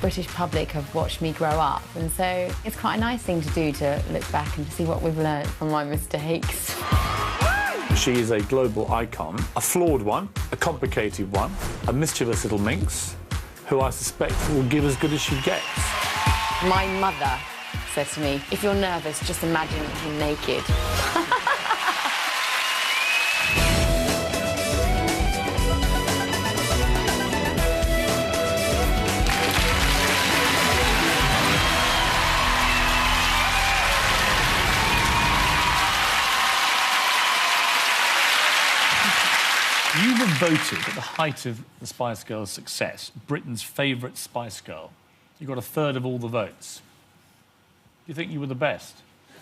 British public have watched me grow up, and so it's quite a nice thing to do, to look back and to see what we've learned from my mistakes. She is a global icon, a flawed one, a complicated one, a mischievous little minx, who I suspect will give as good as she gets. My mother said to me, if you're nervous, just imagine him naked. You were voted, at the height of the Spice Girls' success, Britain's favourite Spice Girl. You got a third of all the votes. Do you think you were the best?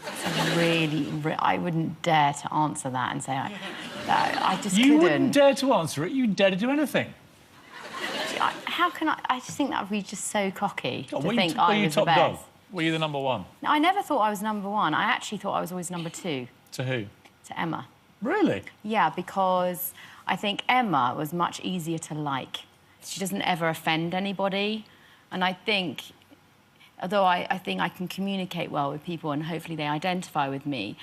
I wouldn't dare to answer that and say I just couldn't. You wouldn't dare to answer it? You'd dare to do anything? How can I... I just think that would be just so cocky to think I was the best. Dog? Were you the number one? No, I never thought I was number one. I actually thought I was always number two. To who? To Emma. Really? Yeah, because I think Emma was much easier to like. She doesn't ever offend anybody. And I think, although I think I can communicate well with people and hopefully they identify with me,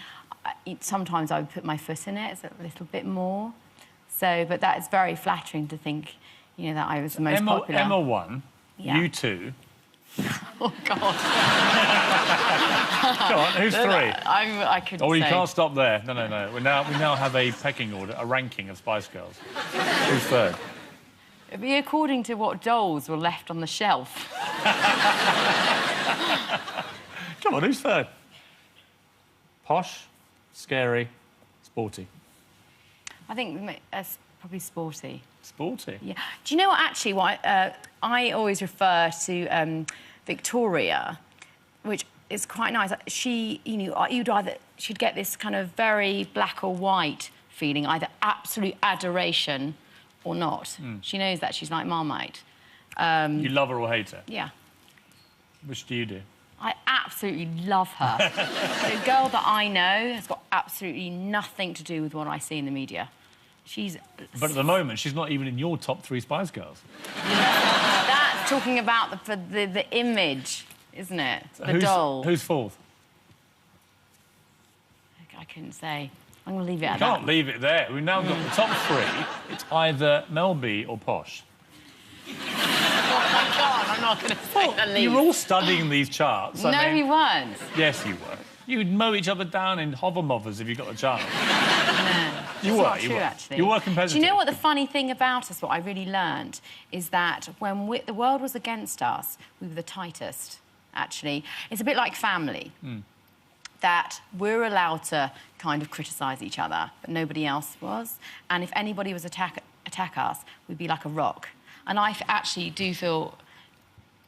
sometimes I would put my foot in it a little bit more. So, but that is very flattering to think, you know, that I was the most popular. Emma won. Yeah. You two. Oh, God. Go on, who's three? I couldn't Oh, you say. can't stop there. No, no, no. We now have a pecking order, a ranking of Spice Girls. Who's third? It'd be according to what dolls were left on the shelf. Come on, who's third? Posh, scary, sporty. I think that's probably sporty. Sporty? Yeah. Do you know what, actually, I always refer to Victoria, which is quite nice. She, you know, she'd get this kind of very black or white feeling, either absolute adoration or not. She knows that she's like Marmite. You love her or hate her? Yeah. Which do you do? I absolutely love her. The girl that I know has got absolutely nothing to do with what I see in the media. She's... But at the moment, she's not even in your top 3 Spice Girls. That's talking about the image, isn't it? The doll. Who's fourth? I couldn't say. I'm going to leave it at You that. can't leave it there. We've now got the top 3. It's either Mel B or Posh. Oh, my God, I'm not going to say the least. You were all studying these charts. No, we weren't. Yes, you were. You'd mow each other down in hover-mothers if you got the chance. No. You It's were, not you true, were. actually. You were competitive. Do you know what the funny thing about us, what I really learned, is that when the world was against us, we were the tightest, actually. It's a bit like family, that we're allowed to kind of criticise each other, but nobody else was. And if anybody was attack us, we'd be like a rock. And I actually do feel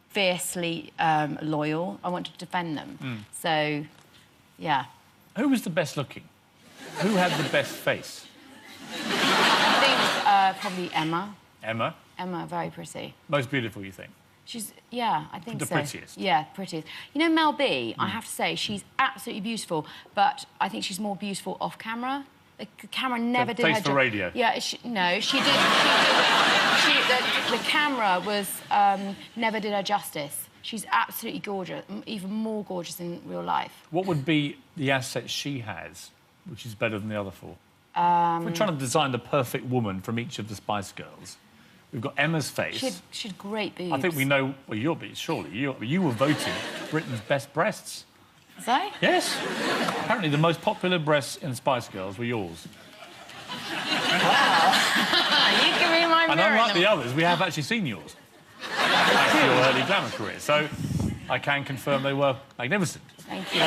fiercely loyal. I want to defend them. So, yeah. Who was the best looking? Who had the best face? I think probably Emma. Emma? Emma, very pretty. Most beautiful, you think? She's, yeah, I think The so. prettiest? Yeah, prettiest. You know, Mel B, I have to say, she's absolutely beautiful, but I think she's more beautiful off camera. The camera never did her Face for radio? Yeah, no, she did... the camera was... never did her justice. She's absolutely gorgeous, even more gorgeous in real life. What would be the asset she has, which is better than the other 4? We're trying to design the perfect woman from each of the Spice Girls. We've got Emma's face. She had great boobs. I think we know... Well, you'll be, surely. You were voted Britain's best breasts. Was I? Yes. Apparently the most popular breasts in Spice Girls were yours. Wow. You can read my mirror. And unlike the others, we have actually seen yours. Thanks to your early glamour career. So I can confirm they were magnificent. Thank you.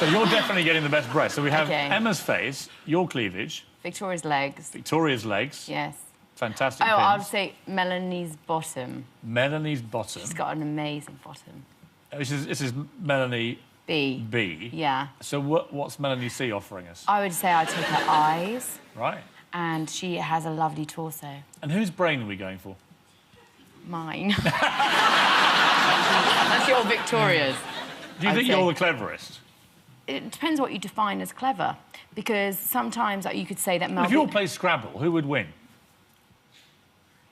So you're definitely getting the best breasts. So we have Okay. Emma's face, your cleavage, Victoria's legs. Victoria's legs. Yes. Fantastic Oh, pins. I would say Melanie's bottom. Melanie's bottom. She's got an amazing bottom. This is Melanie B. B. Yeah. So what's Melanie C offering us? I would say I'd take her eyes. Right. And she has a lovely torso. And whose brain are we going for? Mine. That's your Victoria's. Do you think you're the cleverest? It depends what you define as clever, because sometimes you could say that Mel... If you all play Scrabble, who would win?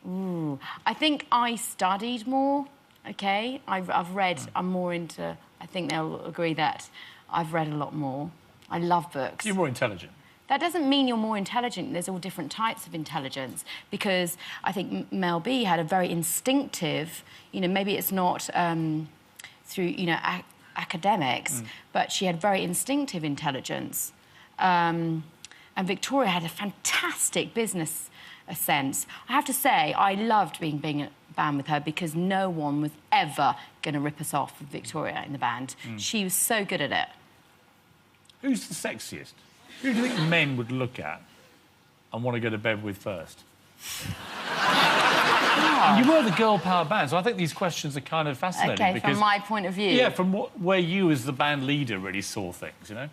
Ooh, I think I studied more, OK? I've read, I'm more into... I think they'll agree that I've read a lot more. I love books. You're more intelligent. That doesn't mean you're more intelligent. There's all different types of intelligence, because I think Mel B had a very instinctive, you know, maybe it's not through, you know, academics, but she had very instinctive intelligence. And Victoria had a fantastic business sense. I have to say, I loved being a band with her, because no one was ever going to rip us off with Victoria in the band. She was so good at it. Who's the sexiest? Who do you think men would look at and want to go to bed with first? You were the girl power band, so I think these questions are kind of fascinating. OK, from my point of view. Yeah, from where you as the band leader really saw things, you know?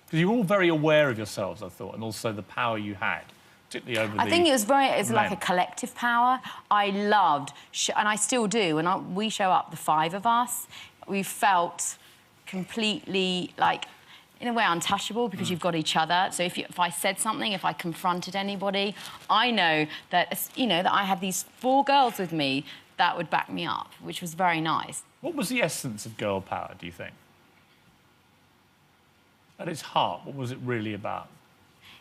Because you were all very aware of yourselves, I thought, and also the power you had, particularly over I think it was like a collective power. I loved, and I still do, and we show up, the five of us, we felt completely, like, in a way, untouchable, because you've got each other. So if I said something, if I confronted anybody, I know that, you know, that I had these 4 girls with me that would back me up, which was very nice. What was the essence of girl power, do you think? At its heart, what was it really about?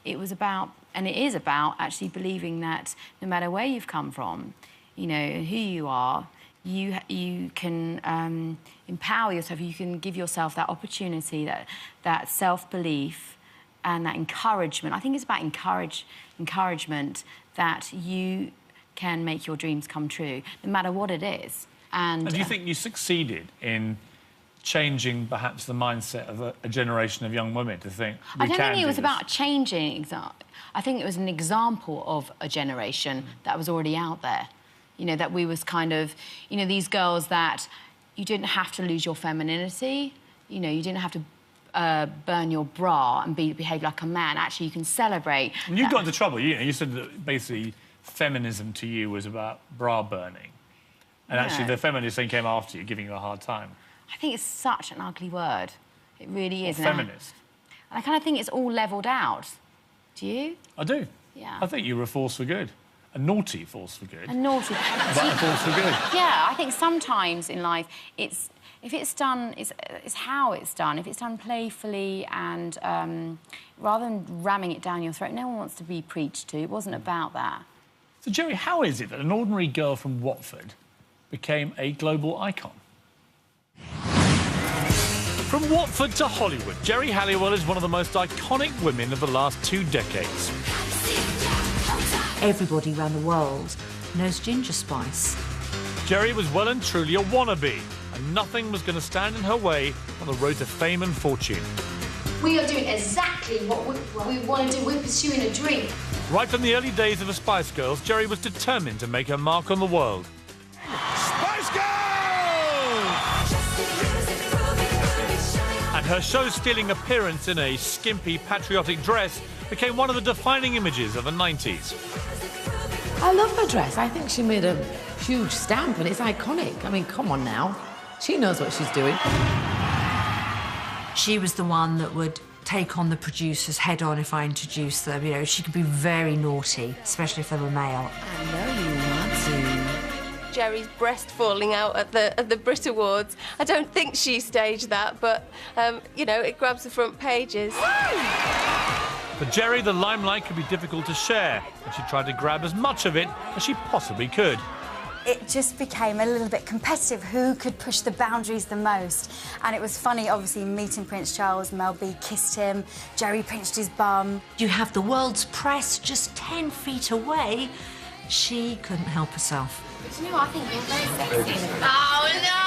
It was about, and it is about, actually believing that no matter where you've come from, you know, who you are, you can empower yourself, you can give yourself that opportunity, that self-belief and that encouragement. I think it's about encouragement that you can make your dreams come true, no matter what it is. And do you think you succeeded in changing perhaps the mindset of a generation of young women to think I don't think it was about changing. I think it was an example of a generation that was already out there. You know, that we was kind of, you know, these girls that you didn't have to lose your femininity, you know, you didn't have to burn your bra and behave like a man. Actually, you can celebrate. And you got into trouble, you know, you said that basically feminism to you was about bra burning. And actually the feminist thing came after you, giving you a hard time. I think it's such an ugly word. It really is. Feminist. And I kind of think it's all levelled out. Do you? I do. Yeah. I think you were a force for good. A naughty force for good. A naughty. But a force for good. Yeah, I think sometimes in life, if it's done, it's how it's done. If it's done playfully and rather than ramming it down your throat, no one wants to be preached to. It wasn't about that. So, Geri, how is it that an ordinary girl from Watford became a global icon? From Watford to Hollywood, Geri Halliwell is one of the most iconic women of the last 2 decades. Everybody around the world knows Ginger Spice. Geri was well and truly a wannabe, and nothing was going to stand in her way on the road to fame and fortune. We are doing exactly what we want to do. We're pursuing a dream. Right from the early days of the Spice Girls, Geri was determined to make her mark on the world. Spice Girls! And her show-stealing appearance in a skimpy, patriotic dress became one of the defining images of the 90s. I love her dress. I think she made a huge stamp and it's iconic. I mean, come on now. She knows what she's doing. She was the one that would take on the producers head on if I introduced them. You know, she could be very naughty, especially if they were male. I know you want to. Geri's breast falling out at the Brit Awards. I don't think she staged that, but, you know, it grabs the front pages. For Geri, the limelight could be difficult to share, and she tried to grab as much of it as she possibly could. It just became a little bit competitive, who could push the boundaries the most. And it was funny, obviously, meeting Prince Charles. Mel B kissed him, Geri pinched his bum. You have the world's press just 10 feet away. She couldn't help herself. But you know what? I think you're very sexy. Oh, no!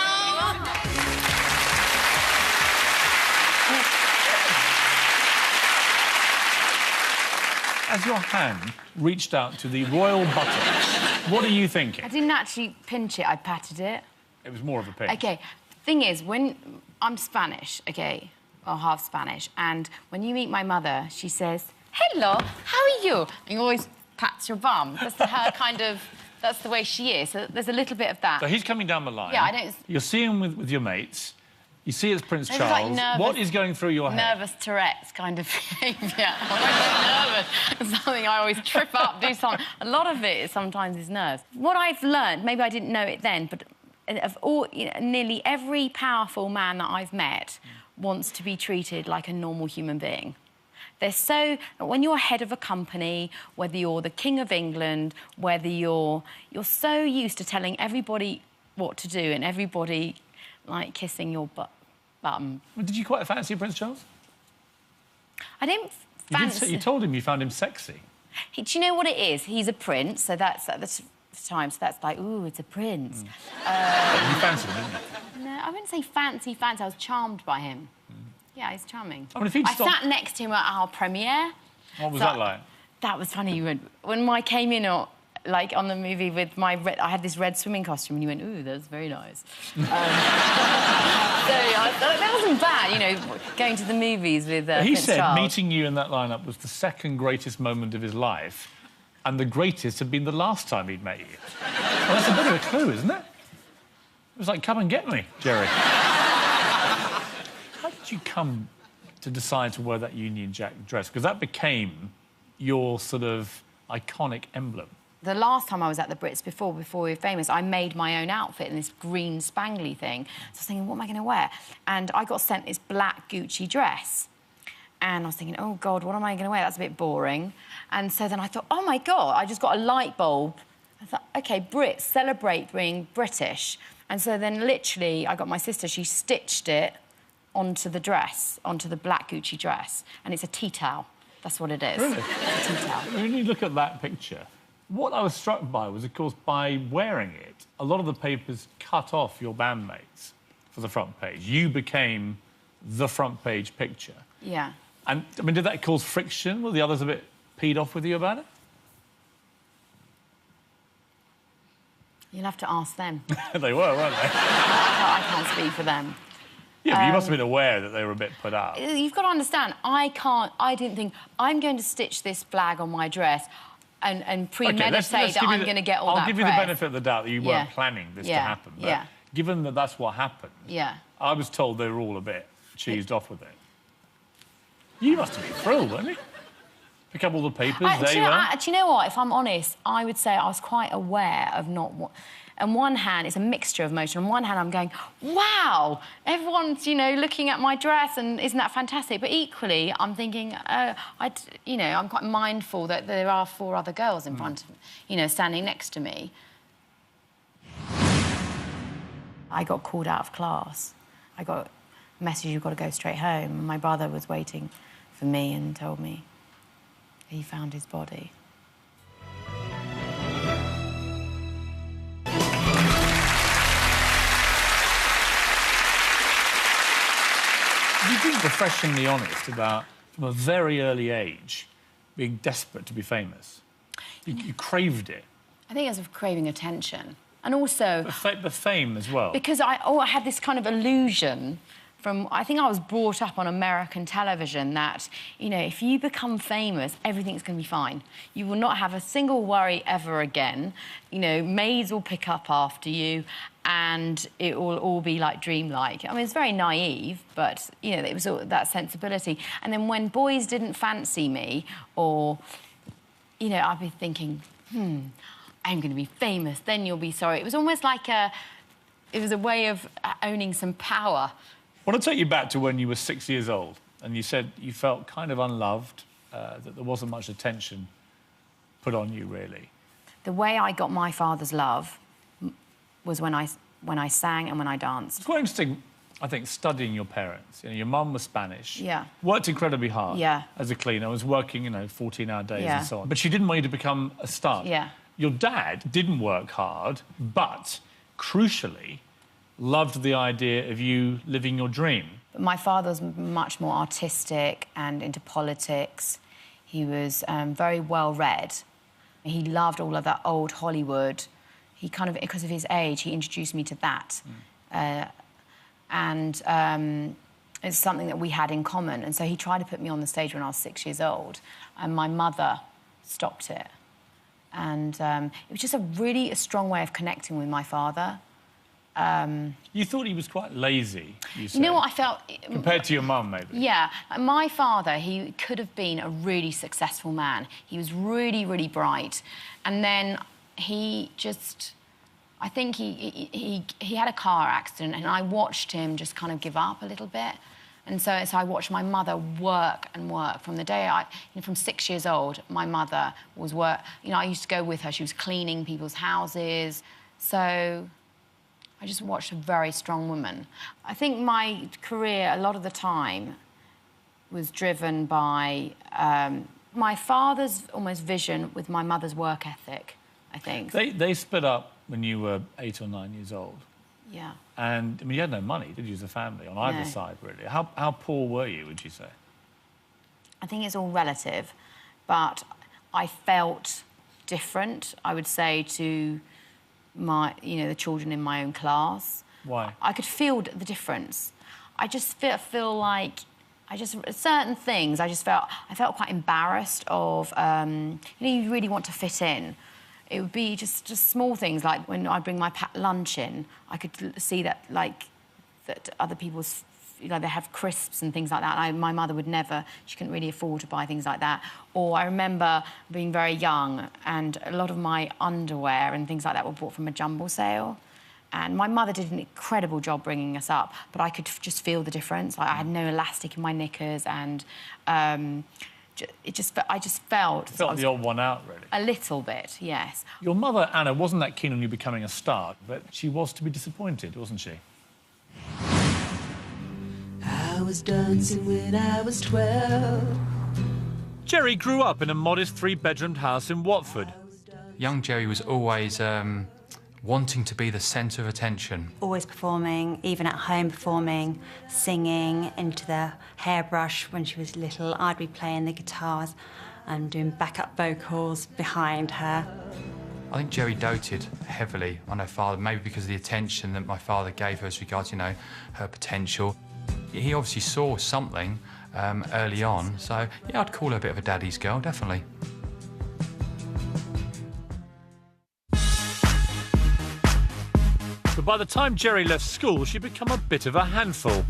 As your hand reached out to the royal buttocks, what are you thinking? I didn't actually pinch it, I patted it. It was more of a pinch. OK, thing is, when I'm Spanish, OK, or half Spanish, and when you meet my mother, she says, hello, how are you? And you always pats your bum. That's her kind of, that's the way she is. So there's a little bit of that. So he's coming down the line. Yeah, I don't... You're seeing him with your mates. You see it's Prince It was like Charles. nervous- What is going through your head? Nervous Tourette's kind of behaviour. I'm nervous. It's something I always trip up, do something. A lot of it sometimes is nerves. What I've learned, maybe I didn't know it then, but of all, nearly every powerful man that I've met wants to be treated like a normal human being. They're so... When you're head of a company, whether you're the King of England, whether you're so used to telling everybody what to do and everybody, like, kissing your bum. Well, did you quite fancy Prince Charles? I didn't fancy... You told him you found him sexy. Do you know what it is? He's a prince, so that's at the time, so that's like, ooh, it's a prince. You fancied him, didn't you? No, I wouldn't say fancy. I was charmed by him. Yeah, he's charming. I mean, if he'd I stopped- sat next to him at our premiere. What was that like? That was funny. When I came in, like, on the movie with my red... I had this red swimming costume, and you went, ooh, that's very nice. So I thought, that wasn't bad, you know, going to the movies with He Prince said Charles. meeting you in that lineup was the second greatest moment of his life, and the greatest had been the last time he'd met you. Well, that's a bit of a clue, isn't it? It was like, come and get me, Geri. How did you come to decide to wear that Union Jack dress? Because that became your sort of iconic emblem. The last time I was at the Brits, before we were famous, I made my own outfit in this green spangly thing. So I was thinking, what am I going to wear? And I got sent this black Gucci dress. And I was thinking, oh, God, what am I going to wear? That's a bit boring. And so then I thought, oh, my God, I just got a light bulb. I thought, OK, Brits celebrate being British. And so then, literally, I got my sister, she stitched it onto the dress, onto the black Gucci dress. And it's a tea towel. That's what it is. Really? It's a tea towel. When you look at that picture, what I was struck by was, of course, by wearing it, a lot of the papers cut off your bandmates for the front page. You became the front page picture. Yeah. And, I mean, did that cause friction? Were the others a bit peed off with you about it? You'll have to ask them. They were, weren't they? I can't speak for them. Yeah, but you must have been aware that they were a bit put out. You've got to understand, I didn't think, I'm going to stitch this flag on my dress and premeditate that I'm going to get all that I'll give you the benefit of the doubt that you weren't planning this to happen. But given that that's what happened, I was told they were all a bit cheesed off with it. You must have been thrilled, weren't you? Pick up all the papers, there you are. Do you know what? If I'm honest, I would say I was quite aware of not what... On one hand, it's a mixture of emotion. On one hand, I'm going, wow, everyone's, you know, looking at my dress and isn't that fantastic? But equally, I'm thinking, you know, I'm quite mindful that there are 4 other girls in front of me, you know, standing next to me. I got called out of class. I got a message, you've got to go straight home. And my brother was waiting for me and told me he found his body. You've been refreshingly honest about, from a very early age, being desperate to be famous. You craved it. I think it was craving attention. And also... But fame as well. Because I had this kind of illusion from... I think I was brought up on American television that, you know, if you become famous, everything's going to be fine. You will not have a single worry ever again. You know, maids will pick up after you and it will all be, like, dreamlike. I mean, it's very naive, but, you know, it was all that sensibility. And then when boys didn't fancy me or, you know, I'd be thinking, I'm going to be famous, then you'll be sorry. It was almost like it was a way of owning some power. I want to take you back to when you were 6 years old and you said you felt kind of unloved, that there wasn't much attention put on you, really. The way I got my father's love was when I sang and when I danced. It's quite interesting, I think, studying your parents. You know, your mum was Spanish. Yeah. Worked incredibly hard. Yeah. As a cleaner. Was working, you know, 14-hour days Yeah. and so on. But she didn't want you to become a star. Yeah. Your dad didn't work hard, but, crucially, loved the idea of you living your dream. My father was much more artistic and into politics. He was very well-read. He loved all of that old Hollywood. He kind of, because of his age, he introduced me to that. It's something that we had in common. And so he tried to put me on the stage when I was 6 years old, and my mother stopped it. And it was just a strong way of connecting with my father. You thought he was quite lazy, you say? You know what I felt? Compared to your mum, maybe? Yeah. My father, he could have been a really successful man. He was really, really bright. And then he just... I think he had a car accident, and I watched him just kind of give up a little bit. And so I watched my mother work and work. From the day from 6 years old, my mother was I used to go with her. She was cleaning people's houses. So I just watched a very strong woman. I think my career, a lot of the time, was driven by my father's almost vision with my mother's work ethic, I think. They split up when you were 8 or 9 years old. Yeah. And, I mean, you had no money, did you, as a family, on either side, really? How poor were you, would you say? I think it's all relative, but I felt different, I would say, to the children in my own class. Why? I could feel the difference. I just feel like... certain things, I felt quite embarrassed of... you really want to fit in. It would be just small things, like when I bring my packed lunch in, I could see that, that other people's... they have crisps and things like that. My mother would never... She couldn't really afford to buy things like that. Or I remember being very young, and a lot of my underwear and things like that were bought from a jumble sale. And my mother did an incredible job bringing us up, but I could just feel the difference. I had no elastic in my knickers, and I just felt... You felt the odd one out, really? A little bit, yes. Your mother, Anna, wasn't that keen on you becoming a star, but she was to be disappointed, wasn't she? I was dancing when I was 12. Geri grew up in a modest three-bedroomed house in Watford. Young Geri was always wanting to be the centre of attention. Always performing, even at home performing, singing into the hairbrush when she was little. I'd be playing the guitars and doing backup vocals behind her. I think Geri doted heavily on her father, maybe because of the attention that my father gave her as regards, her potential. He obviously saw something early on, so yeah, I'd call her a bit of a daddy's girl, definitely. But by the time Geri left school, she'd become a bit of a handful.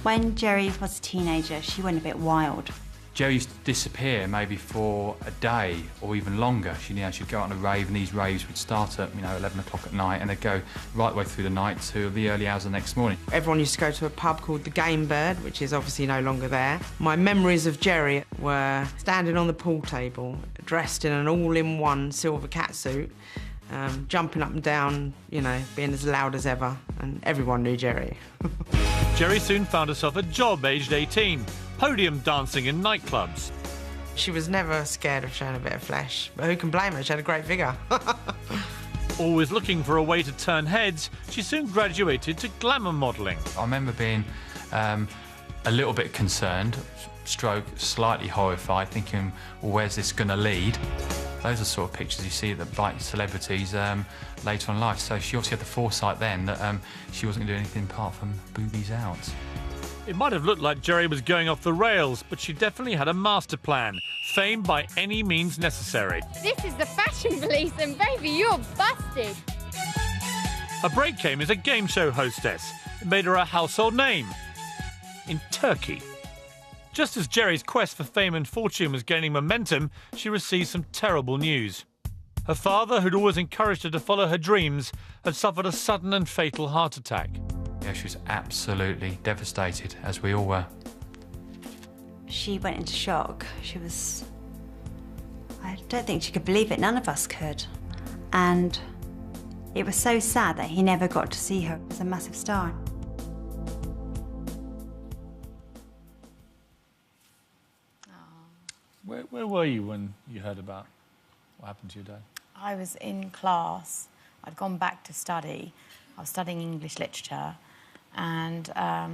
When Geri was a teenager, she went a bit wild. Geri used to disappear maybe for a day or even longer. She'd go out on a rave, and these raves would start at 11 o'clock at night, and they'd go right the way through the night to the early hours of the next morning. Everyone used to go to a pub called the Game Bird, which is obviously no longer there. My memories of Geri were standing on the pool table, dressed in an all-in-one silver catsuit, jumping up and down, being as loud as ever, and everyone knew Geri. Geri soon found herself a job aged 18, podium dancing in nightclubs. She was never scared of showing a bit of flesh, but who can blame her? She had a great figure. Always looking for a way to turn heads, she soon graduated to glamour modelling. I remember being a little bit concerned, stroke slightly horrified, thinking, well, where's this going to lead? Those are the sort of pictures you see that bite celebrities later on in life. So she obviously had the foresight then that she wasn't going to do anything apart from boobies out. It might have looked like Geri was going off the rails, but she definitely had a master plan. Fame by any means necessary. This is the fashion police, and baby, you're busted. A break came as a game show hostess. It made her a household name. In Turkey. Just as Geri's quest for fame and fortune was gaining momentum, she received some terrible news. Her father, who'd always encouraged her to follow her dreams, had suffered a sudden and fatal heart attack. Yeah, she was absolutely devastated, as we all were. She went into shock. I don't think she could believe it. None of us could. And it was so sad that he never got to see her as a massive star. Where were you when you heard about what happened to your dad? I was in class. I'd gone back to study. I was studying English literature, and I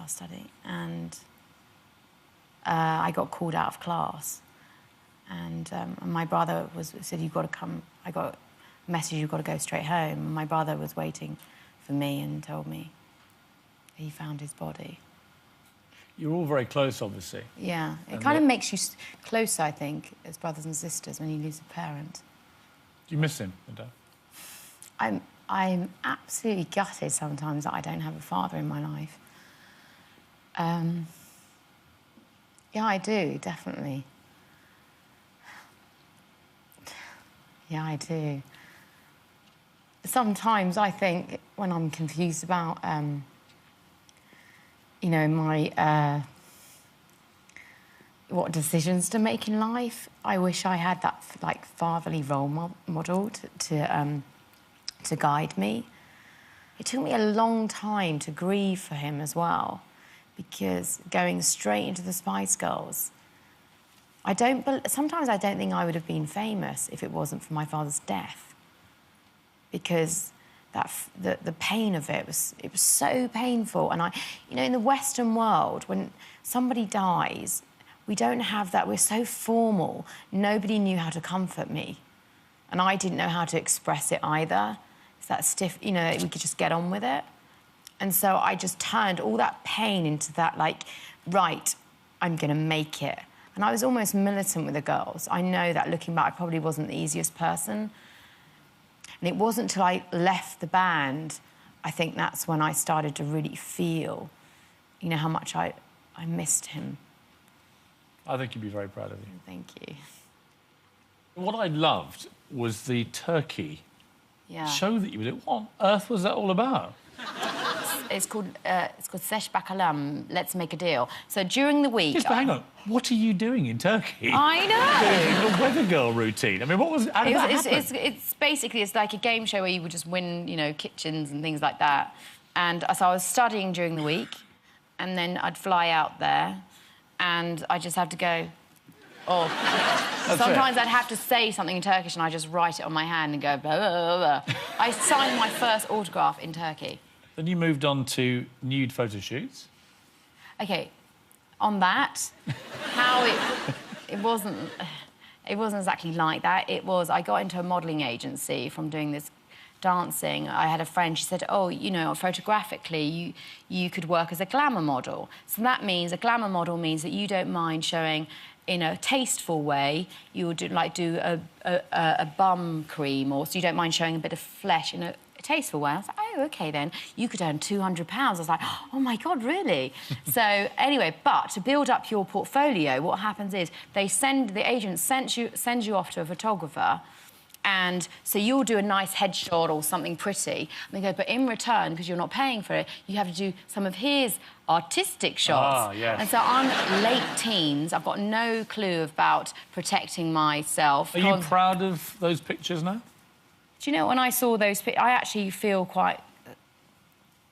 was studying, and I got called out of class. And my brother said, "You've got to come." I got a message, "You've got to go straight home." And my brother was waiting for me and told me he found his body. You're all very close, obviously. Yeah, it kind of makes you closer, I think, as brothers and sisters when you lose a parent. Do you miss him, your dad? I'm absolutely gutted sometimes that I don't have a father in my life. Yeah, I do, definitely. Yeah, I do. Sometimes I think when I'm confused about, you know, my what decisions to make in life, I wish I had that like fatherly role model to guide me. It took me a long time to grieve for him as well, because going straight into the Spice Girls, sometimes I don't think I would have been famous if it wasn't for my father's death, because the pain of it was so painful. And you know, in the Western world, when somebody dies, we don't have that. We're so formal. Nobody knew how to comfort me, and I didn't know how to express it either. It's that stiff, you know, we could just get on with it. And so I just turned all that pain into that, like, right, I'm going to make it. And I was almost militant with the girls. I know that looking back, I probably wasn't the easiest person. And it wasn't until I left the band, I think that's when I started to really feel, you know, how much I missed him. I think you'd be very proud of you. Thank you. What I loved was the Turkey show that you did. What on earth was that all about? It's called Sesh Bakalım, Let's Make a Deal. So during the week... Yes, but hang on. What are you doing in Turkey? I know! The weather girl routine. I mean, what was... How did that happen? It's basically, it's like a game show where you would just win, you know, kitchens and things like that. And so I was studying during the week, and then I'd fly out there, and I just have to go... Or sometimes I'd have to say something in Turkish and I just write it on my hand and go blah, blah, blah, blah. I signed my first autograph in Turkey. Then you moved on to nude photo shoots. OK, on that, how it wasn't exactly like that. It was, I got into a modelling agency from doing this dancing. I had a friend, she said, oh, you know, photographically, you could work as a glamour model. So that means, a glamour model means that you don't mind showing in a tasteful way, you would do a bum cream, or so you don't mind showing a bit of flesh in a tasteful way. I was like, oh, OK, then. You could earn £200. I was like, oh, my God, really? So, anyway, but to build up your portfolio, what happens is the agent sends you off to a photographer, and so you'll do a nice headshot or something pretty. And they go, but in return, because you're not paying for it, you have to do some of his artistic shots. Ah, yes. And so I'm late teens. I've got no clue about protecting myself. Are you proud of those pictures now? Do you know, when I saw those pictures, I actually feel quite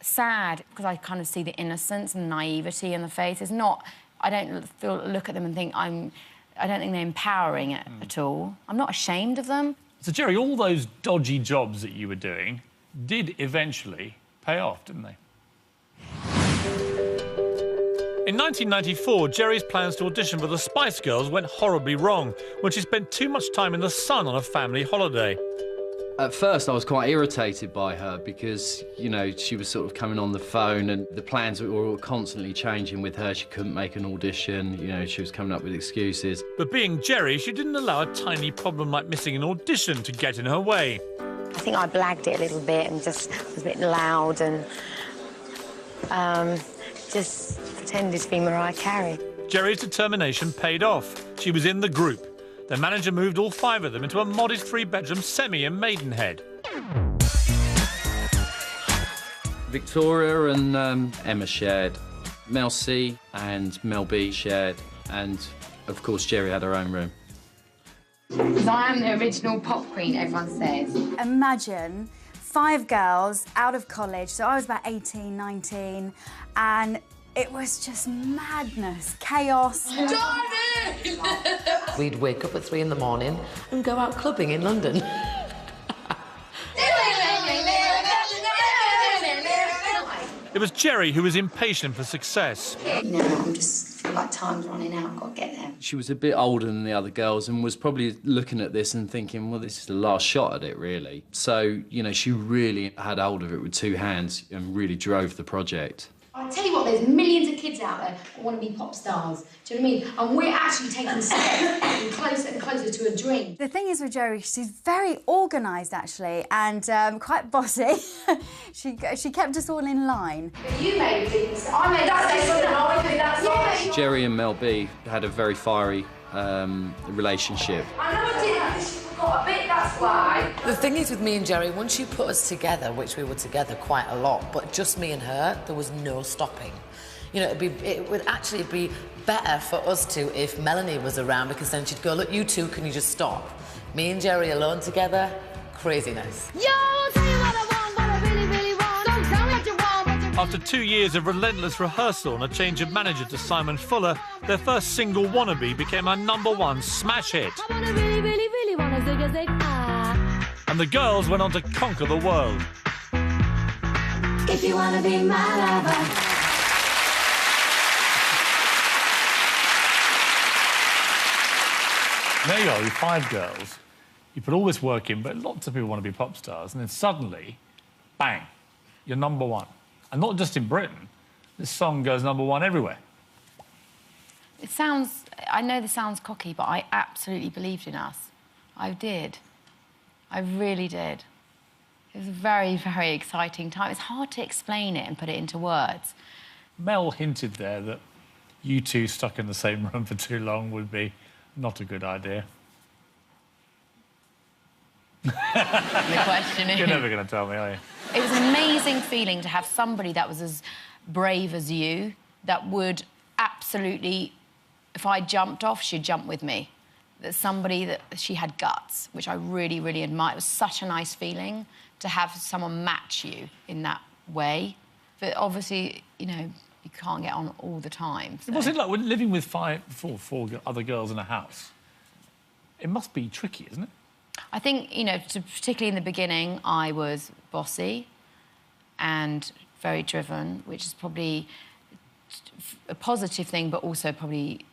sad, because I kind of see the innocence and naivety in the face. It's not... I don't look at them and think I don't think they're empowering it at all. I'm not ashamed of them. So, Geri, all those dodgy jobs that you were doing did eventually pay off, didn't they? In 1994, Geri's plans to audition for the Spice Girls went horribly wrong when she spent too much time in the sun on a family holiday. At first, I was quite irritated by her because, you know, she was sort of coming on the phone and the plans were all constantly changing with her. She couldn't make an audition, you know, she was coming up with excuses. But being Geri, she didn't allow a tiny problem like missing an audition to get in her way. I think I blagged it a little bit and just was a bit loud and just pretended to be Mariah Carey. Geri's determination paid off. She was in the group. Their manager moved all 5 of them into a modest 3-bedroom semi in Maidenhead. Victoria and Emma shared. Mel C and Mel B shared. And, of course, Geri had her own room. Because I am the original pop queen, everyone says. Imagine 5 girls out of college, so I was about 18, 19, and it was just madness, chaos. We'd wake up at 3 in the morning and go out clubbing in London. It was Geri who was impatient for success. You know, I'm just feel like time's running out, I've got to get there. She was a bit older than the other girls and was probably looking at this and thinking, well, this is the last shot at it, really. So, you know, she really had hold of it with 2 hands and really drove the project. I'll tell you what, there's millions of kids out there that want to be pop stars. Do you know what I mean? And we're actually taking steps closer and closer to a dream. The thing is with Geri, she's very organised actually, and quite bossy. she kept us all in line. But you made things. I made that. Geri and Mel B had a very fiery relationship. I know I did. She forgot a bit. That's why. The thing is with me and Geri, once you put us together, which we were together quite a lot, but just me and her, there was no stopping. You know, it would actually be better for us two if Melanie was around, because then she'd go, look, you two, can you just stop? Me and Geri alone together, craziness. Yo, I'll tell you what I want, what I really, really want. Don't tell me what you want, what you... After 2 years of relentless rehearsal and a change of manager to Simon Fuller, their first single, Wannabe, became a #1 smash hit. I wanna really, really, really wanna zig a zig ah. And the girls went on to conquer the world. If you wanna be my lover. There you are, with 5 girls. You put all this work in, but lots of people want to be pop stars, and then suddenly, bang, you're #1. And not just in Britain. This song goes #1 everywhere. It sounds... I know this sounds cocky, but I absolutely believed in us. I did. I really did. It was a very, very exciting time. It's hard to explain it and put it into words. Mel hinted there that you two stuck in the same room for too long would be not a good idea. The question is... You're never going to tell me, are you? It was an amazing feeling to have somebody that was as brave as you, that would absolutely... If I jumped off, she'd jump with me. That somebody that she had guts, which I really, really admire. It was such a nice feeling to have someone match you in that way. But obviously, you know, you can't get on all the time. So. What's it like when living with four other girls in a house? It must be tricky, isn't it? I think, you know, particularly in the beginning, I was bossy and very driven, which is probably a positive thing, but also probably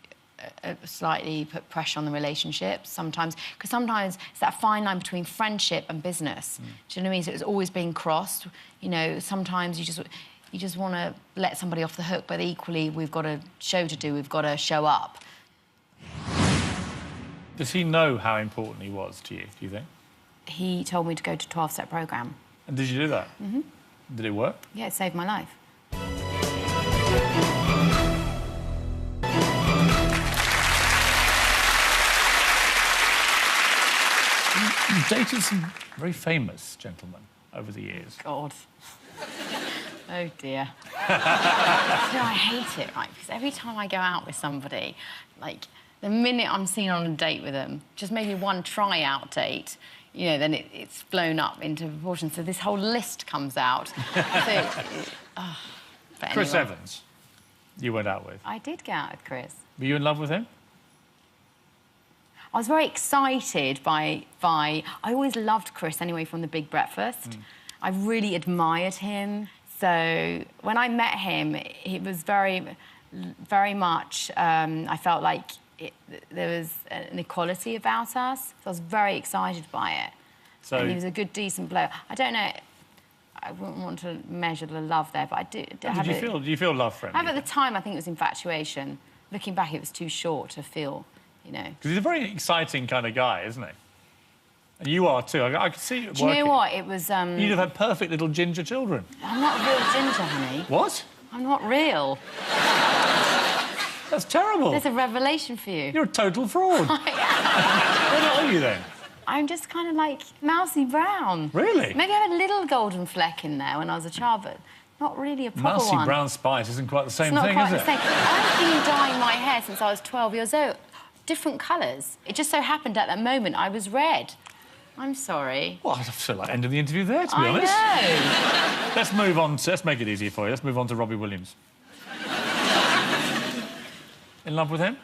slightly put pressure on the relationship sometimes. Because sometimes it's that fine line between friendship and business. Do you know what I mean? So it was always being crossed. You know, sometimes you just want to let somebody off the hook, but equally, we've got a show to do, we've got to show up. Does he know how important he was to you, do you think? He told me to go to a 12-step programme. And did you do that? Mm-hmm. Did it work? Yeah, it saved my life. You've dated some very famous gentlemen over the years. God. Oh, dear. I hate it, right? Because every time I go out with somebody, like, the minute I'm seen on a date with them, just maybe one try-out date, you know, then it's blown up into proportion. So this whole list comes out. Chris Evans, you went out with. I did go out with Chris. Were you in love with him? I was very excited by... I always loved Chris anyway from The Big Breakfast. I really admired him. So when I met him, it was very, very much... I felt like there was an equality about us. So I was very excited by it. So and he was a good, decent bloke. I don't know... I wouldn't want to measure the love there, but I do... Do you feel love for him? At the time, I think it was infatuation. Looking back, it was too short to feel... You know. Because he's a very exciting kind of guy, isn't he? And you are too. I can see it working. Do you know what? It was... You'd have had perfect little ginger children. I'm not real ginger, honey. What? I'm not real. That's terrible. There's a revelation for you. You're a total fraud. What are you, then? I'm just kind of like mousy brown. Really? Maybe I had a little golden fleck in there when I was a child, but not really a proper one. Mousy brown spice isn't quite the same thing, is it? I've been dyeing my hair since I was 12 years old. Different colours. It just so happened at that moment I was red. I'm sorry. Well, I feel like ending the interview there, to be honest. I know. Let's move on to... Let's make it easier for you. Let's move on to Robbie Williams. In love with him?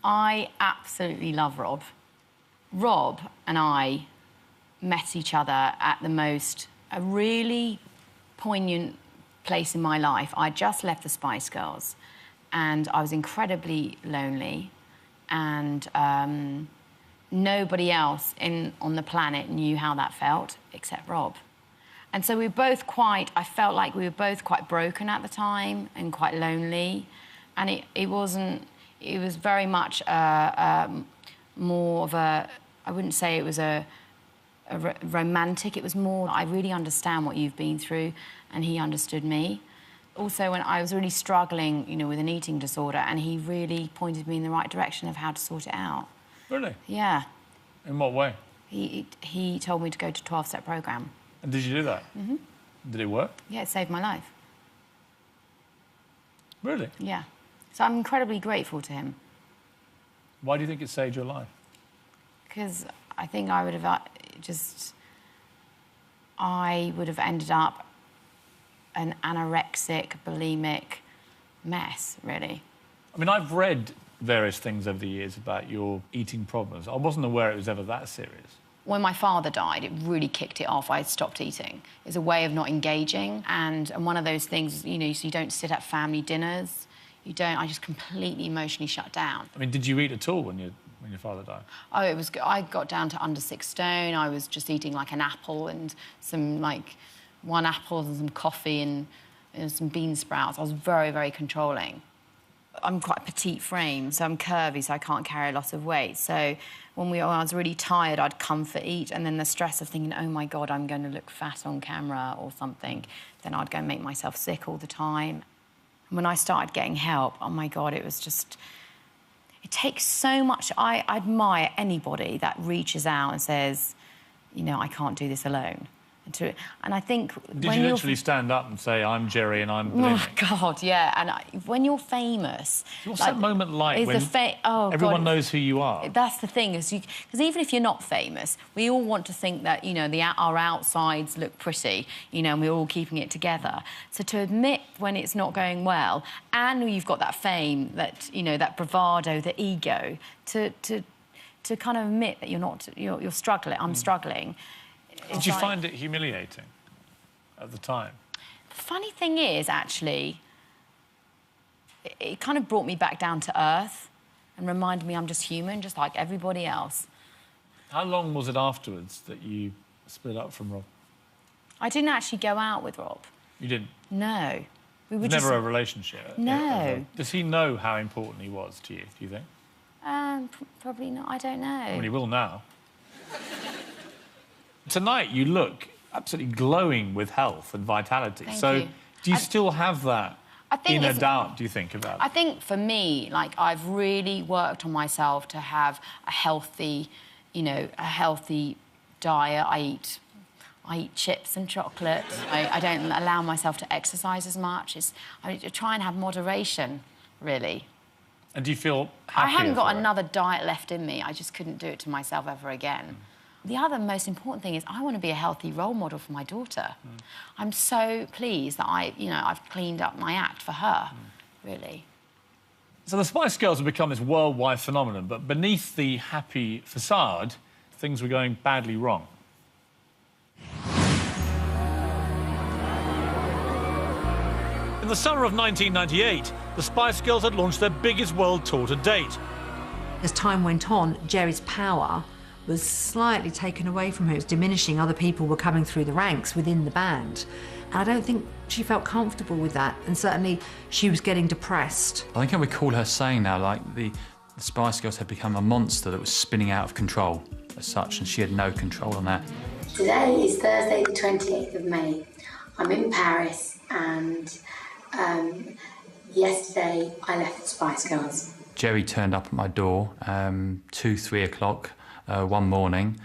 I absolutely love Rob. Rob and I met each other at a really poignant place in my life. I just left the Spice Girls and I was incredibly lonely and nobody else on the planet knew how that felt except Rob. And so we were both I felt like we were both quite broken at the time and quite lonely. And it was very much more of a, I wouldn't say it was a romantic, it was more, I really understand what you've been through, and he understood me. Also, when I was really struggling, you know, with an eating disorder, and he really pointed me in the right direction of how to sort it out. Really? Yeah. In what way? He told me to go to a 12-step programme. And did you do that? Mm-hmm. Did it work? Yeah, it saved my life. Really? Yeah. So I'm incredibly grateful to him. Why do you think it saved your life? Because I think I would have ended up an anorexic, bulimic mess, really. I mean, I've read various things over the years about your eating problems. I wasn't aware it was ever that serious. When my father died, it really kicked it off. I stopped eating. It's a way of not engaging, and one of those things, you know, so you don't sit at family dinners. You don't. I just completely emotionally shut down. I mean, did you eat at all when your father died? Oh, I got down to under 6 stone. I was just eating like an apple and some, like, 1 apple and some coffee and some bean sprouts. I was very, very controlling. I'm quite a petite frame, so I'm curvy, so I can't carry a lot of weight. So when I was really tired, I'd comfort eat, and then the stress of thinking, oh, my God, I'm going to look fat on camera or something, then I'd go and make myself sick all the time. And when I started getting help, oh, my God, it was just... It takes so much. I admire anybody that reaches out and says, you know, I can't do this alone. And I think... Did you literally stand up and say, I'm Geri and I'm bulimic? Oh, God, yeah. And when you're famous... What's that moment like when everyone knows who you are? That's the thing, because even if you're not famous, we all want to think that, you know, our outsides look pretty, you know, and we're all keeping it together. So to admit when it's not going well, and you've got that fame, that, you know, that bravado, the ego, to kind of admit that you're struggling, I'm struggling... Did you find it humiliating at the time? The funny thing is, actually, it kind of brought me back down to earth and reminded me I'm just human, just like everybody else. How long was it afterwards that you split up from Rob? I didn't actually go out with Rob. You didn't? No. We were never a relationship? No. Does he know how important he was to you, do you think? Probably not. I don't know. Well, he will now. Tonight, you look absolutely glowing with health and vitality. Thank so, you. do you still have that inner doubt, do you think, about it? I think, for me, like, I've really worked on myself to have a healthy, you know, a healthy diet. I eat chips and chocolate. I don't allow myself to exercise as much. I try and have moderation, really. And do you feel happier? I haven't got another diet left in me. I just couldn't do it to myself ever again. The other most important thing is I want to be a healthy role model for my daughter. I'm so pleased that I've cleaned up my act for her, really. So the Spice Girls have become this worldwide phenomenon, but beneath the happy facade, things were going badly wrong. In the summer of 1998, the Spice Girls had launched their biggest world tour to date. As time went on, Geri's power was slightly taken away from her. It was diminishing. Other people were coming through the ranks within the band. And I don't think she felt comfortable with that. And certainly she was getting depressed. I think I recall her saying now, like, the Spice Girls had become a monster that was spinning out of control as such, and she had no control on that. Today is Thursday, the 28th of May. I'm in Paris, and yesterday I left the Spice Girls. Geri turned up at my door 2-3 o'clock one morning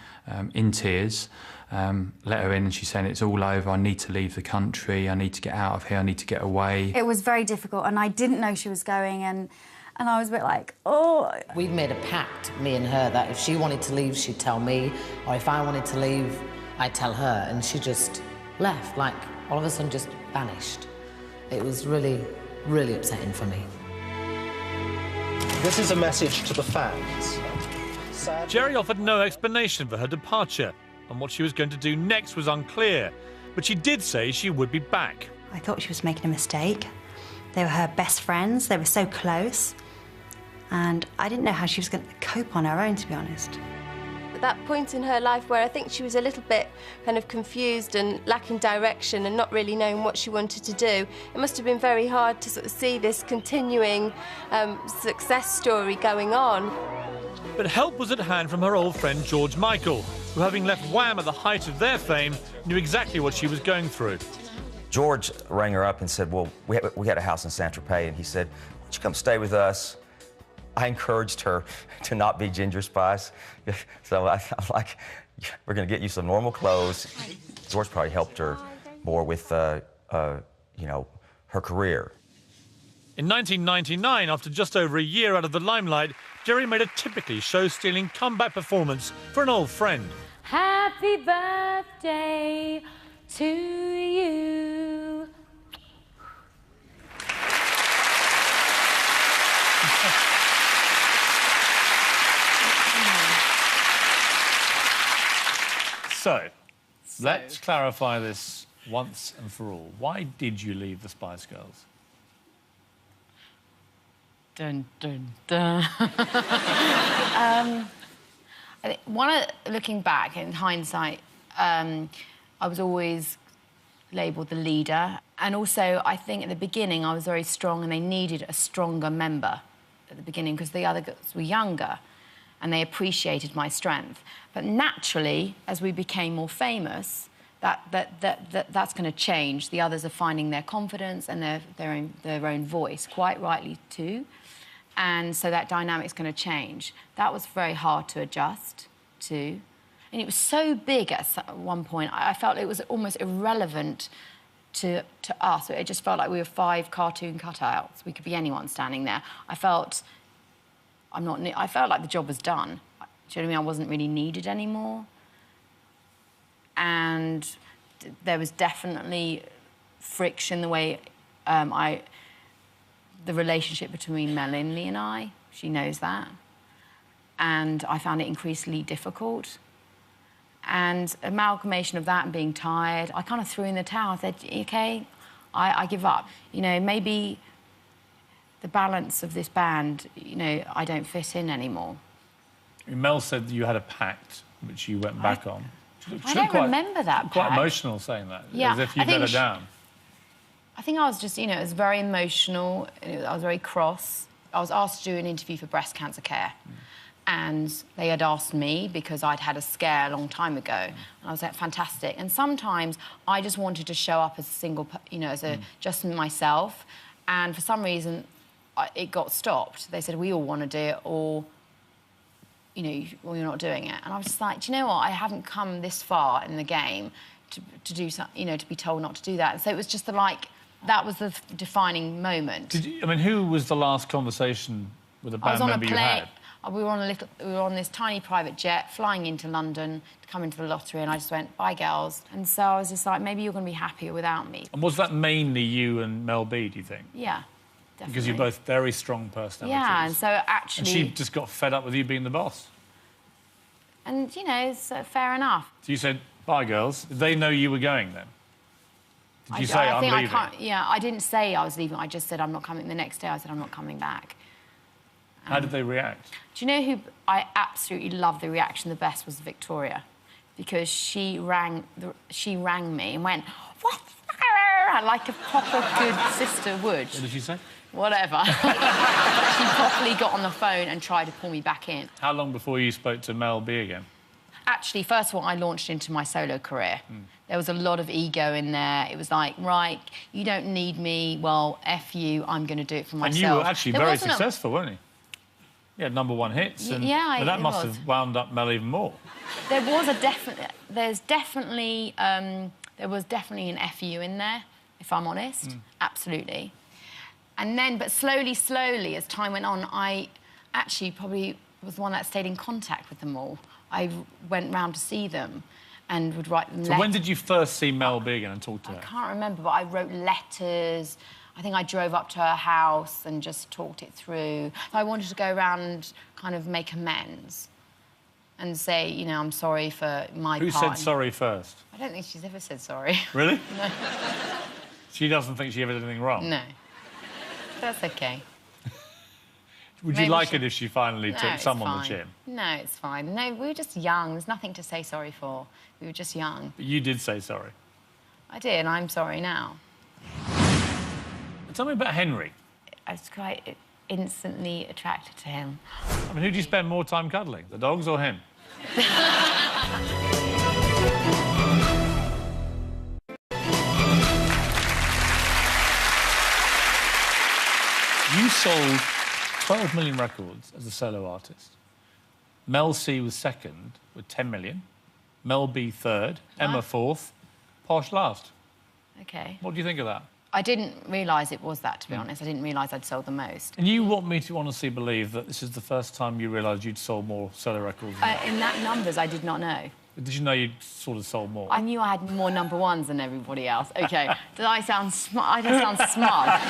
in tears, let her in, and she's saying, it's all over, I need to leave the country, I need to get out of here, I need to get away. It was very difficult, and I didn't know she was going, and I was a bit like, oh. We'd made a pact, me and her, that if she wanted to leave, she'd tell me, or if I wanted to leave, I'd tell her, and she just left, like, all of a sudden just vanished. It was really, really upsetting for me. This is a message to the fans. Geri offered no explanation for her departure, and what she was going to do next was unclear. But she did say she would be back. I thought she was making a mistake. They were her best friends, they were so close. And I didn't know how she was going to cope on her own, to be honest. that point in her life where I think she was a little bit kind of confused and lacking direction and not really knowing what she wanted to do. It must have been very hard to sort of see this continuing success story going on. But help was at hand from her old friend George Michael, who, having left Wham at the height of their fame, knew exactly what she was going through. George rang her up and said, well, we had a house in Saint-Tropez, and he said, why don't you come stay with us? I encouraged her to not be Ginger Spice. So I'm like, we're going to get you some normal clothes. George probably helped her more with, you know, her career. In 1999, after just over a year out of the limelight, Geri made a typically show-stealing comeback performance for an old friend. Happy birthday to you. So, let's clarify this once and for all. Why did you leave the Spice Girls? Dun, dun, dun. Looking back, in hindsight, I was always labelled the leader. And also, I think at the beginning, I was very strong and they needed a stronger member at the beginning because the other girls were younger and they appreciated my strength. But naturally, as we became more famous, that's going to change. The others are finding their confidence and their own voice, quite rightly too. And so that dynamic's going to change. That was very hard to adjust to. And it was so big at one point, I felt it was almost irrelevant to us. It just felt like we were 5 cartoon cutouts. We could be anyone standing there. I felt like the job was done. Do you know what I mean? I wasn't really needed anymore. And there was definitely friction the way the relationship between Melanie and I, she knows that. And I found it increasingly difficult. And amalgamation of that and being tired, I kind of threw in the towel. I said, OK, I give up. You know, maybe the balance of this band, you know, I don't fit in anymore. Mel said you had a pact, which you went back on. I don't remember that pact. Quite emotional saying that, yeah, as if you'd let her down. I think I was just, you know, it was very emotional. I was very cross. I was asked to do an interview for breast cancer care. And they had asked me because I'd had a scare a long time ago. And I was like, fantastic. And sometimes I just wanted to show up as a single, you know, just myself. And for some reason, it got stopped. They said, we all want to do it, or, you know, well, you're not doing it. And I was just like, do you know what? I haven't come this far in the game to do something, you know, to be told not to do that. And so it was just that was the defining moment. I mean, who was the last conversation with a band member you had? We were on this tiny private jet flying into London to come into the lottery, and I just went, bye, girls. And so I was just like, maybe you're going to be happier without me. And was that mainly you and Mel B, do you think? Yeah, definitely. Because you're both very strong personalities. Yeah, and so actually... And she just got fed up with you being the boss. And, you know, it's fair enough. So you said, bye, girls. Did they know you were going then? Did you say, I'm leaving? I didn't say I was leaving. I just said, I'm not coming. The next day, I said, I'm not coming back. How did they react? Do you know who I absolutely loved the reaction the best was Victoria, because she rang me and went, what? Like a proper good sister would. What did she say? Whatever. She properly got on the phone and tried to pull me back in. How long before you spoke to Mel B again? Actually, first of all, I launched into my solo career. There was a lot of ego in there. It was like, right, you don't need me. Well, F you, I'm going to do it for myself. And you were actually very successful, weren't you? You had #1 hits, and that must have wound up Mel even more. There was definitely an FU in there, if I'm honest. Absolutely. And then, but slowly, as time went on, I actually probably was the one that stayed in contact with them all. I went round to see them and would write them letters. So when did you first see Mel B again and talk to her? I can't remember, but I wrote letters. I think I drove up to her house and just talked it through. I wanted to go around and kind of make amends and say, you know, I'm sorry for my part. Who said sorry first? I don't think she's ever said sorry. Really? No. She doesn't think she ever did anything wrong? No. That's OK. Would you like it if she finally took some on the chin? No, it's fine. No, we were just young. There's nothing to say sorry for. We were just young. But you did say sorry. I did, and I'm sorry now. Tell me about Henry. I was quite instantly attracted to him. I mean, who do you spend more time cuddling, the dogs or him? You sold 12 million records as a solo artist. Mel C was second with 10 million. Mel B third. Emma fourth. Posh last. OK. What do you think of that? I didn't realise it was that, to be honest. I didn't realise I'd sold the most. And you want me to honestly believe that this is the first time you realised you'd sold more solo records? In that numbers, I did not know. Did you know you'd sort of sold more? I knew I had more number ones than everybody else. OK. Did I sound smart? I don't sound smart.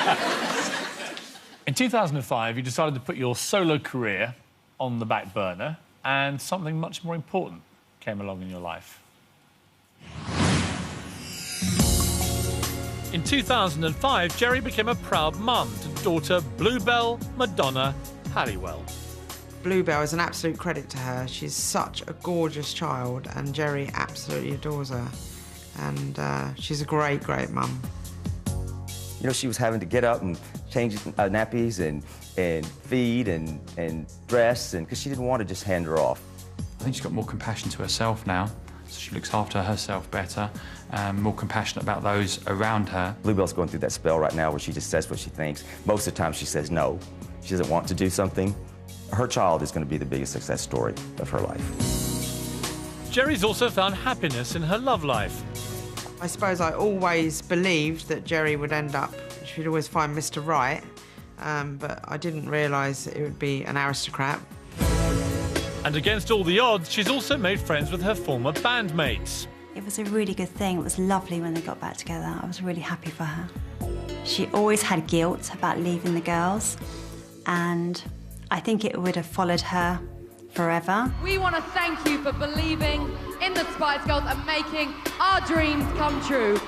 In 2005, you decided to put your solo career on the back burner, and something much more important came along in your life. In 2005, Geri became a proud mum to daughter Bluebell Madonna Halliwell. Bluebell is an absolute credit to her. She's such a gorgeous child, and Geri absolutely adores her. And she's a great, great mum. You know, she was having to get up and change nappies and feed and dress, and because she didn't want to just hand her off. I think she's got more compassion to herself now, so she looks after herself better, more compassionate about those around her. Bluebell's going through that spell right now where she just says what she thinks. Most of the time she says no. She doesn't want to do something. Her child is going to be the biggest success story of her life. Geri's also found happiness in her love life. I suppose I always believed that Geri would end up, she'd always find Mr. Right, but I didn't realise it would be an aristocrat. And against all the odds, she's also made friends with her former bandmates. It was a really good thing. It was lovely when they got back together. I was really happy for her. She always had guilt about leaving the girls, and I think it would have followed her forever. We want to thank you for believing in the Spice Girls and making our dreams come true.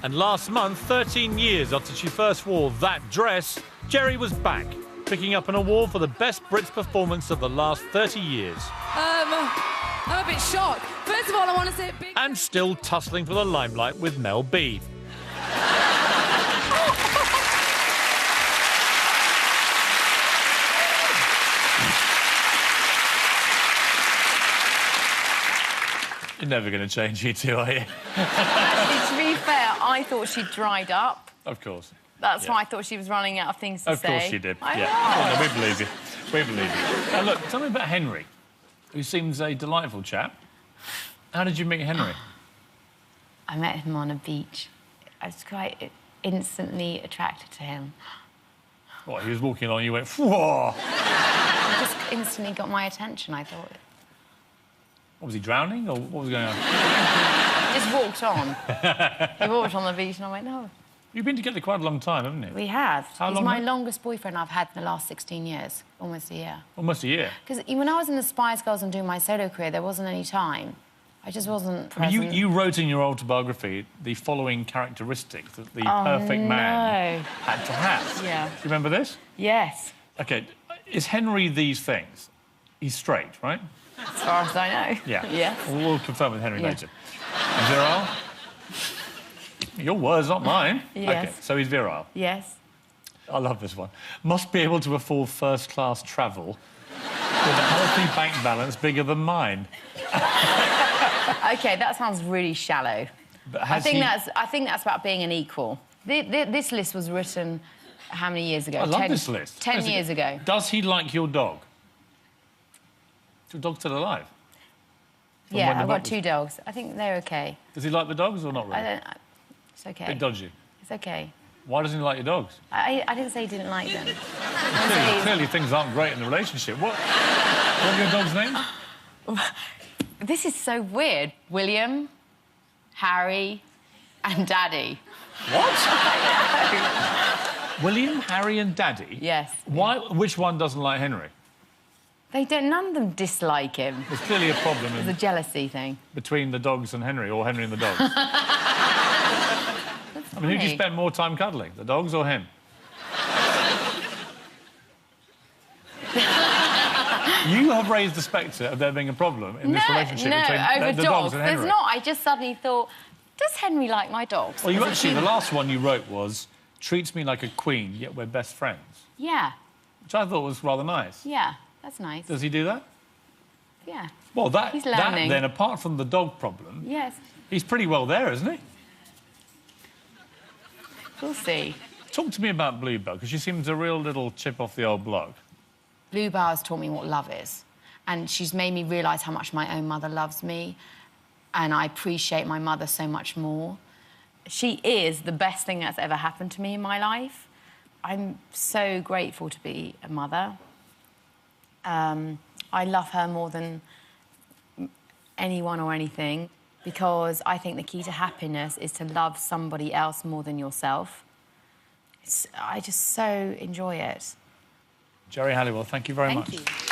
And last month, 13 years after she first wore that dress, Geri was back, picking up an award for the best Brits performance of the last 30 years. I'm a bit shocked. First of all, I want to say a big... And still tussling for the limelight with Mel B. You're never going to change, you two, are you? To be fair, I thought she'd dried up. Of course. That's why I thought she was running out of things to say. Of course she did. I know. Oh, no, we believe you. We believe you. Now, look, tell me about Henry, who seems a delightful chap. How did you meet Henry? I met him on a beach. I was quite instantly attracted to him. What, he was walking along and you went, whoa! He just instantly got my attention, I thought. What, was he drowning, or what was going on? He just walked on. He walked on the beach and I went, no. You've been together quite a long time, haven't you? We have. How He's long? my longest boyfriend I've had in the last 16 years. Almost a year. Almost a year? Because when I was in the Spice Girls and doing my solo career, there wasn't any time. I just wasn't present. I mean, you wrote in your autobiography the following characteristics that the perfect man had to have. Yeah. Do you remember this? Yes. OK, is Henry these things? He's straight, right? As far as I know. Yeah. Yes. We'll confirm with Henry later. And virile? Your words, not mine. Yes. OK, so he's virile? Yes. I love this one. Must be able to afford first-class travel with a healthy bank balance bigger than mine. OK, that sounds really shallow. But I think that's about being an equal. This list was written how many years ago? I love this list. 10 years ago. Does he like your dog? Is your dog still alive? Yeah, I've got 2 dogs. I think they're OK. Does he like the dogs or not really? It's OK. Bit dodgy? It's OK. Why doesn't he like your dogs? I didn't say he didn't like them. Clearly things aren't great in the relationship. What are your dogs' names? This is so weird. William, Harry and Daddy. What? William, Harry and Daddy? Yes. Why? Which one doesn't like Henry? They don't. None of them dislike him. There's clearly a problem. It's a jealousy thing. Between the dogs and Henry, or Henry and the dogs. I mean, who do you spend more time cuddling, the dogs or him? You have raised the spectre of there being a problem in this relationship between the dogs and Henry. There's not. I just suddenly thought, does Henry like my dogs? Well, you actually, the last one you wrote was, treats me like a queen, yet we're best friends. Yeah. Which I thought was rather nice. Yeah, that's nice. Does he do that? Yeah. Well, He's learning. Then, apart from the dog problem... Yes. He's pretty well there, isn't he? We'll see. Talk to me about Bluebell, because she seems a real little chip off the old block. Bluebell has taught me what love is, and she's made me realise how much my own mother loves me, and I appreciate my mother so much more. She is the best thing that's ever happened to me in my life. I'm so grateful to be a mother. I love her more than anyone or anything, because I think the key to happiness is to love somebody else more than yourself. I just so enjoy it. Geri Halliwell, thank you very much. Thank you.